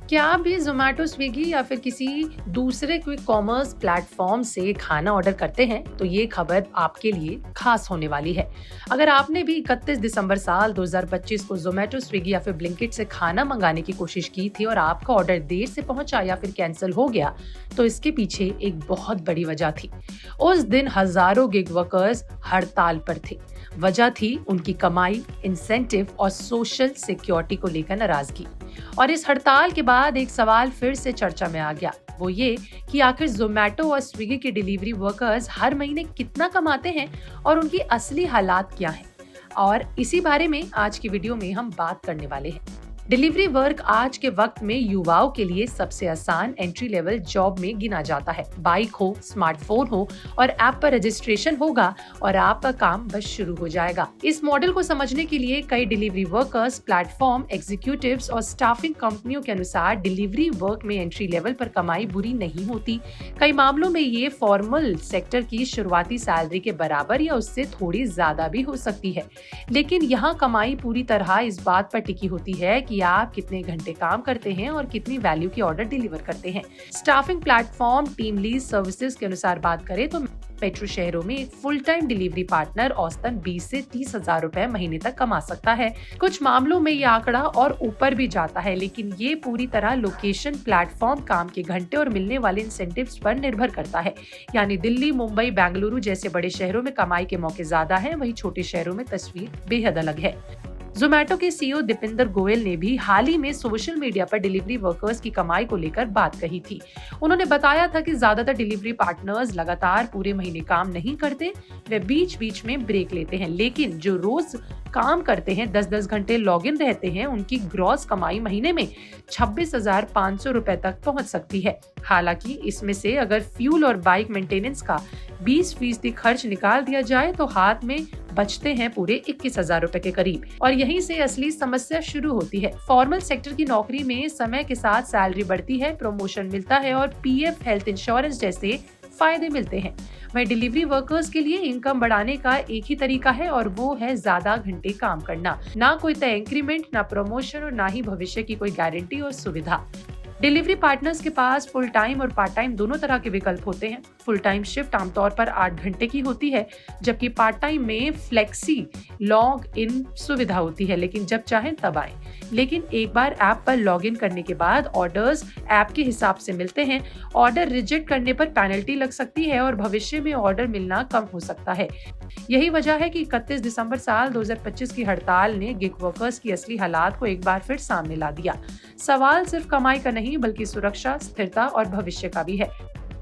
क्या आप भी ज़ोमैटो, स्विगी या फिर किसी दूसरे क्विक कॉमर्स प्लेटफॉर्म से खाना ऑर्डर करते हैं? तो ये खबर आपके लिए खास होने वाली है। अगर आपने भी 31 दिसंबर साल 2025 को ज़ोमैटो, स्विगी या फिर ब्लिंकिट से खाना मंगाने की कोशिश की थी और आपका ऑर्डर देर से पहुंचा या फिर कैंसिल हो गया, तो इसके पीछे एक बहुत बड़ी वजह थी। उस दिन हजारों गिग वर्कर्स हड़ताल पर थे। वजह थी उनकी कमाई, इंसेंटिव और सोशल सिक्योरिटी को लेकर नाराजगी। और इस हड़ताल के बाद एक सवाल फिर से चर्चा में आ गया, वो ये कि आखिर ज़ोमैटो और स्विगी के डिलीवरी वर्कर्स हर महीने कितना कमाते हैं और उनकी असली हालात क्या हैं। और इसी बारे में आज की वीडियो में हम बात करने वाले हैं। डिलीवरी वर्क आज के वक्त में युवाओं के लिए सबसे आसान एंट्री लेवल जॉब में गिना जाता है। बाइक हो, स्मार्टफोन हो और ऐप पर रजिस्ट्रेशन होगा और आपका काम बस शुरू हो जाएगा। इस मॉडल को समझने के लिए कई डिलीवरी वर्कर्स, प्लेटफॉर्म एग्जीक्यूटिव्स और स्टाफिंग कंपनियों के अनुसार डिलीवरी वर्क में एंट्री लेवल पर कमाई बुरी नहीं होती। कई मामलों में ये फॉर्मल सेक्टर की शुरुआती सैलरी के बराबर या उससे थोड़ी ज्यादा भी हो सकती है। लेकिन यहाँ कमाई पूरी तरह इस बात पर टिकी होती है कि आप कितने घंटे काम करते हैं और कितनी वैल्यू की ऑर्डर डिलीवर करते हैं। Staffing platform team lease services के अनुसार बात करें तो मेट्रो शहरों में एक फुल टाइम डिलीवरी पार्टनर औसतन 20 से 30 हजार रुपए महीने तक कमा सकता है। कुछ मामलों में ये आंकड़ा और ऊपर भी जाता है, लेकिन ये पूरी तरह लोकेशन, प्लेटफॉर्म, काम के घंटे और मिलने वाले इंसेंटिव्स पर निर्भर करता है। यानी दिल्ली, मुंबई, बेंगलुरु जैसे बड़े शहरों में कमाई के मौके ज्यादा हैं, वहीं छोटे शहरों में तस्वीर बेहद अलग है। ज़ोमैटो के सीईओ दीपिंदर गोयल ने भी हाल ही में सोशल मीडिया पर डिलीवरी वर्कर्स की कमाई को लेकर बात कही थी। उन्होंने बताया था कि ज्यादातर डिलीवरी पार्टनर्स लगातार पूरे महीने काम नहीं करते, वे बीच बीच में ब्रेक लेते हैं, लेकिन जो रोज काम करते हैं, 10-10 घंटे लॉग इन रहते हैं, उनकी ग्रॉस कमाई महीने में 26,500 रुपए तक पहुंच सकती है। हालांकि इसमें से अगर फ्यूल और बाइक मेंटेनेंस का 20% खर्च निकाल दिया जाए तो हाथ में बचते हैं पूरे 21,000 रुपए के करीब। और यहीं से असली समस्या शुरू होती है। फॉर्मल सेक्टर की नौकरी में समय के साथ सैलरी बढ़ती है, प्रमोशन मिलता है और पीएफ, हेल्थ इंश्योरेंस जैसे फायदे मिलते हैं। वहीं डिलीवरी वर्कर्स के लिए इनकम बढ़ाने का एक ही तरीका है और वो है ज्यादा घंटे काम करना। ना कोई तय इंक्रीमेंट, ना प्रमोशन और ना ही भविष्य की कोई गारंटी और सुविधा। डिलीवरी पार्टनर्स के पास फुल टाइम और पार्ट टाइम दोनों तरह के विकल्प होते हैं। फुल टाइम शिफ्ट आमतौर पर 8 घंटे की होती है, जबकि पार्ट टाइम में फ्लेक्सी लॉग इन सुविधा होती है, लेकिन जब चाहें तब आएं। लेकिन एक बार ऐप पर लॉग इन करने के बाद ऑर्डर्स ऐप के हिसाब से मिलते हैं। ऑर्डर रिजेक्ट करने पर पेनल्टी लग सकती है और भविष्य में ऑर्डर मिलना कम हो सकता है। यही वजह है कि 31 दिसंबर साल 2025 की हड़ताल ने गिग वर्कर्स की असली हालात को एक बार फिर सामने ला दिया। सवाल सिर्फ कमाई का नहीं, बल्कि सुरक्षा, स्थिरता और भविष्य का भी है।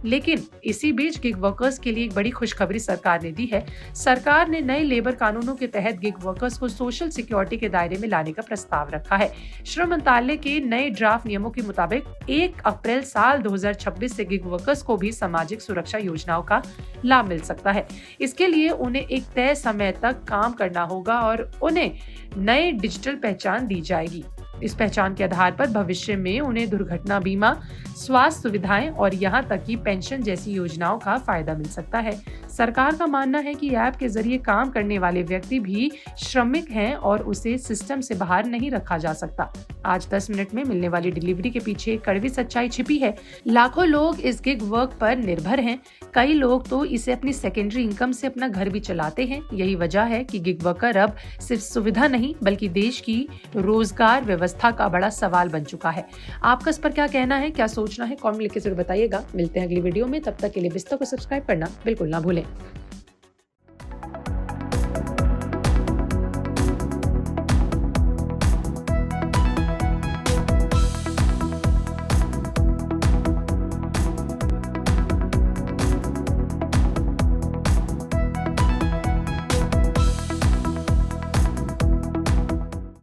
लेकिन इसी बीच गिग वर्कर्स के लिए एक बड़ी खुशखबरी सरकार ने दी है। सरकार ने नए लेबर कानूनों के तहत गिग वर्कर्स को सोशल सिक्योरिटी के दायरे में लाने का प्रस्ताव रखा है। श्रम मंत्रालय के नए ड्राफ्ट नियमों के मुताबिक 1 अप्रैल साल 2026 से गिग वर्कर्स को भी सामाजिक सुरक्षा योजनाओं का लाभ मिल सकता है। इसके लिए उन्हें एक तय समय तक काम करना होगा और उन्हें नए डिजिटल पहचान दी जाएगी। इस पहचान के आधार पर भविष्य में उन्हें दुर्घटना बीमा, स्वास्थ्य सुविधाएं और यहाँ तक कि पेंशन जैसी योजनाओं का फायदा मिल सकता है। सरकार का मानना है कि ऐप के जरिए काम करने वाले व्यक्ति भी श्रमिक हैं और उसे सिस्टम से बाहर नहीं रखा जा सकता। आज 10 मिनट में मिलने वाली डिलीवरी के पीछे कड़वी सच्चाई छिपी है। लाखों लोग इस गिग वर्क पर निर्भर हैं। कई लोग तो इसे अपनी सेकेंडरी इनकम से अपना घर भी चलाते हैं। यही वजह है कि गिग वर्कर अब सिर्फ सुविधा नहीं, बल्कि देश की रोजगार व्यवस्था का बड़ा सवाल बन चुका है। आपका इस पर क्या कहना है, क्या सोचना है, कमेंट लिख के जरूर बताइएगा। मिलते हैं अगली वीडियो में, तब तक के लिए बिस्तर को सब्सक्राइब करना बिल्कुल ना भूलें।